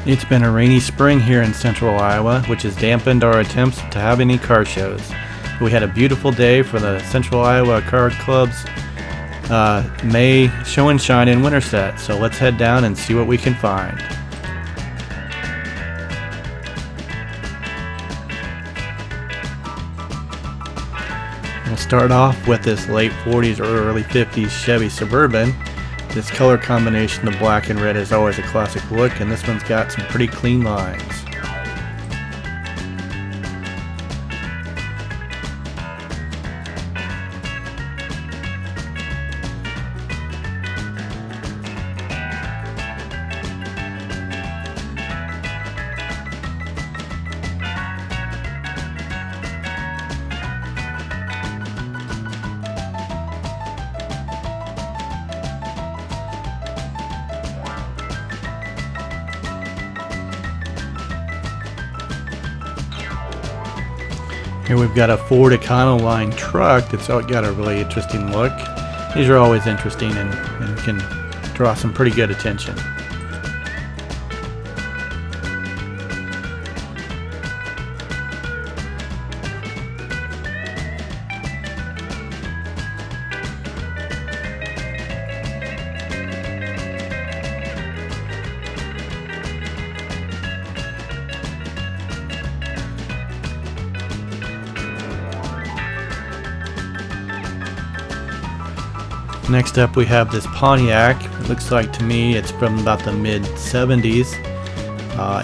It's been a rainy spring here in central Iowa, which has dampened our attempts to have any car shows. We had a beautiful day for the Central Iowa Car Club's May Show and Shine in Winterset, so let's head down and see what we can find. We'll start off with this late 40s or early 50s Chevy Suburban. This color combination of black and red is always a classic look, and this one's got some pretty clean lines. Here we've got a Ford Econoline truck that's got a really interesting look. These are always interesting and can draw some pretty good attention. Next up we have this Pontiac. It looks like to me it's from about the mid 70s.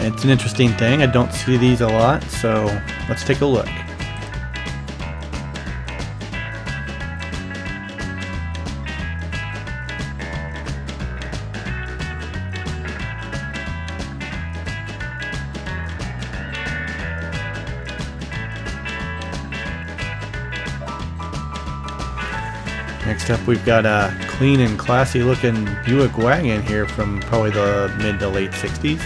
It's an interesting thing. I don't see these a lot, so let's take a look. Next up we've got a clean and classy looking Buick Wagon here from probably the mid to late 60s.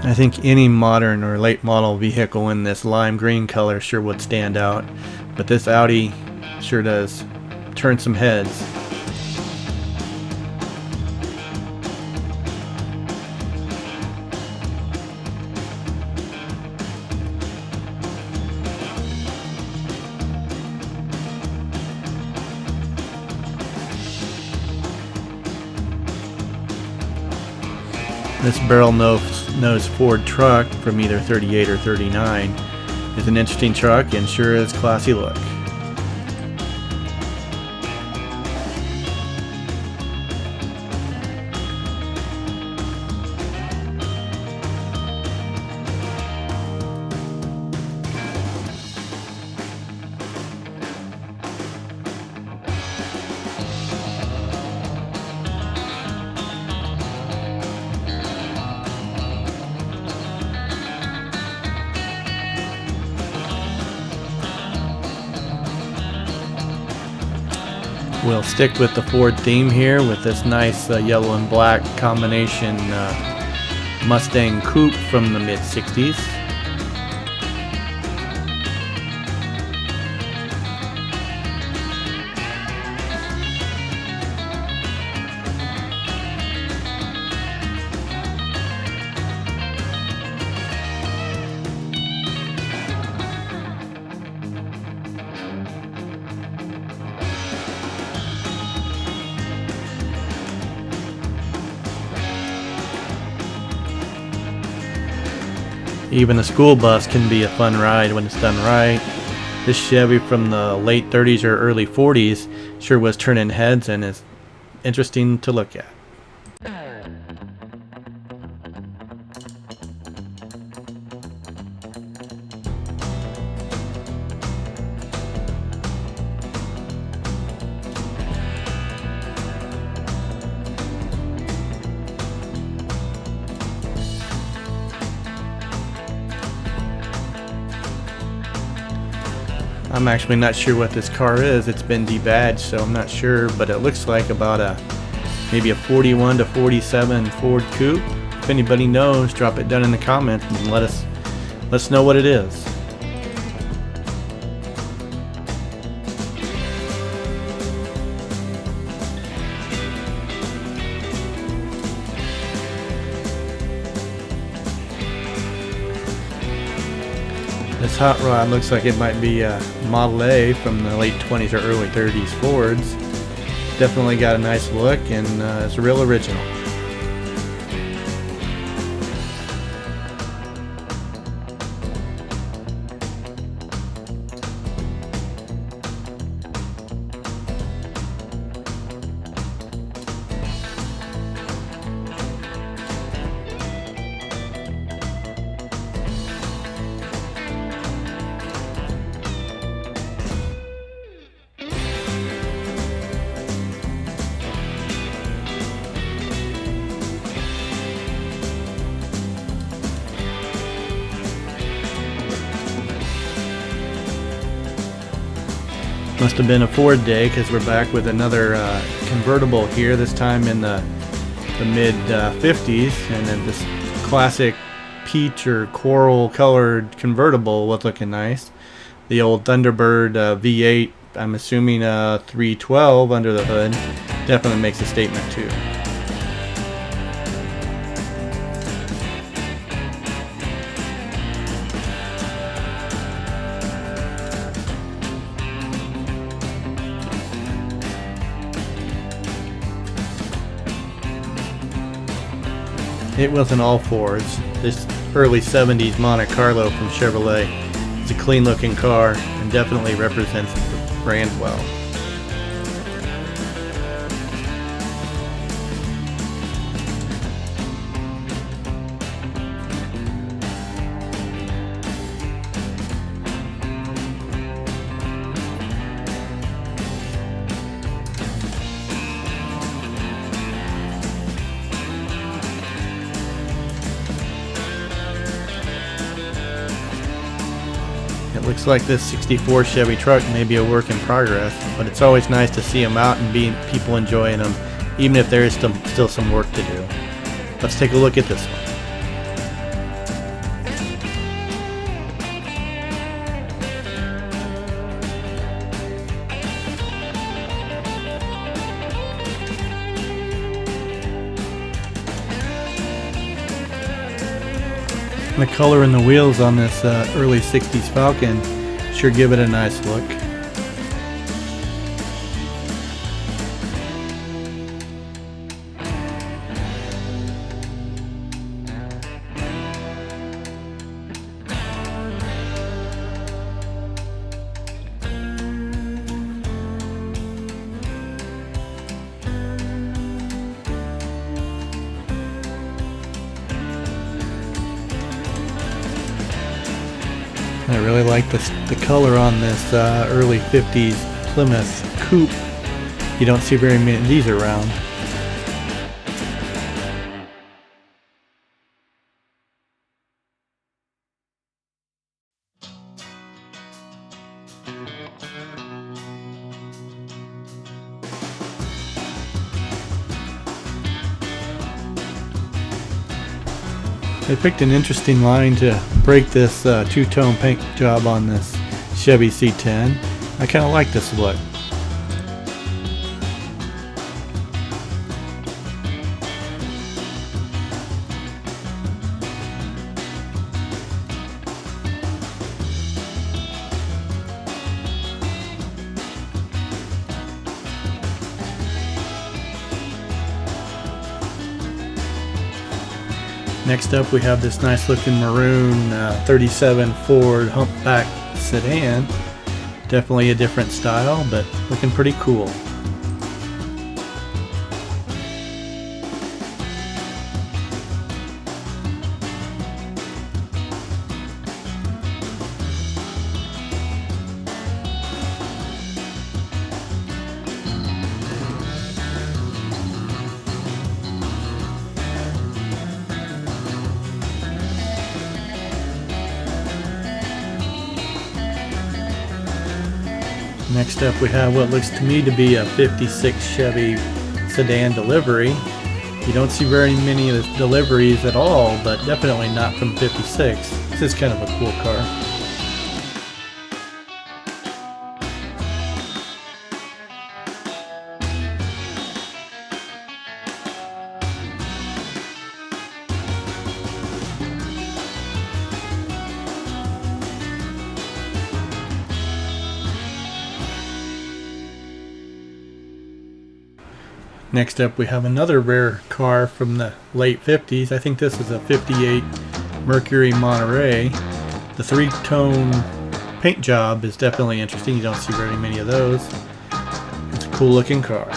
I think any modern or late model vehicle in this lime green color sure would stand out, but this Audi sure does turn some heads. This barrel nose Ford truck from either 38 or 39 is an interesting truck and sure is classy look. We'll stick with the Ford theme here with this nice yellow and black combination Mustang Coupe from the mid 60s. Even the school bus can be a fun ride when it's done right. This Chevy from the late 30s or early 40s sure was turning heads and is interesting to look at. I'm actually not sure what this car is. It's been debadged, so I'm not sure, but it looks like about maybe a 41 to 47 Ford Coupe. If anybody knows, drop it down in the comments and let us know what it is. This hot rod looks like it might be a Model A from the late 20s or early 30s Fords. Definitely got a nice look, and it's a real original. Must have been a Ford day, because we're back with another convertible here, this time in the mid 50s, and then this classic peach or coral colored convertible was looking nice. The old Thunderbird V8, I'm assuming 312 under the hood, definitely makes a statement too. It wasn't all Fords. This early 70s Monte Carlo from Chevrolet is a clean looking car and definitely represents the brand well. It looks like this 64 Chevy truck may be a work in progress, but it's always nice to see them out and people enjoying them, even if there is still some work to do. Let's take a look at this one. The color and the wheels on this early 60s Falcon sure give it a nice look. I really like the color on this early 50s Plymouth Coupe. You don't see very many of these around. They picked an interesting line to break this two-tone paint job on this Chevy C10. I kind of like this look. Next up we have this nice looking maroon 37 Ford humpback sedan. Definitely a different style, but looking pretty cool. Next up we have what looks to me to be a 56 Chevy Sedan delivery. You don't see very many of the deliveries at all, but definitely not from 56. This is kind of a cool car. Next up we have another rare car from the late 50s. I think this is a 58 Mercury Monterey. The three-tone paint job is definitely interesting. You don't see very many of those. It's a cool looking car.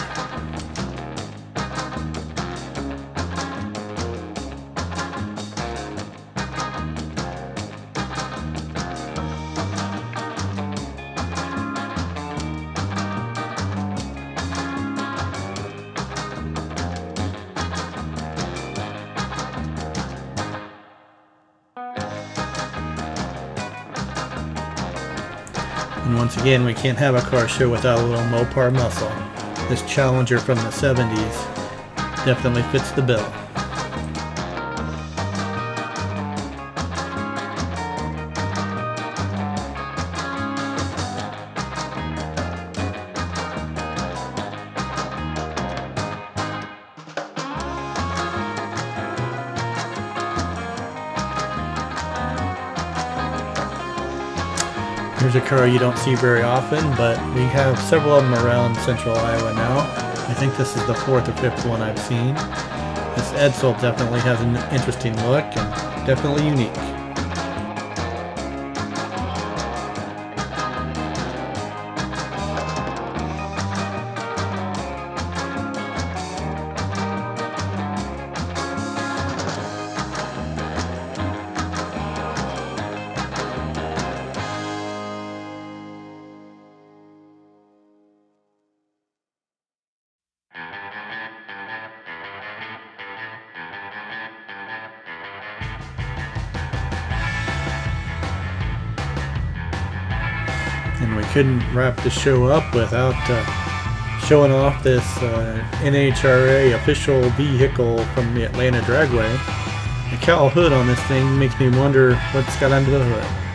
And once again, we can't have a car show without a little MOPAR muscle. This Challenger from the 70s definitely fits the bill. Here's a car you don't see very often, but we have several of them around central Iowa now. I think this is the fourth or fifth one I've seen. This Edsel definitely has an interesting look and definitely unique. And we couldn't wrap the show up without showing off this NHRA official vehicle from the Atlanta Dragway. The cowl hood on this thing makes me wonder what's got under the hood.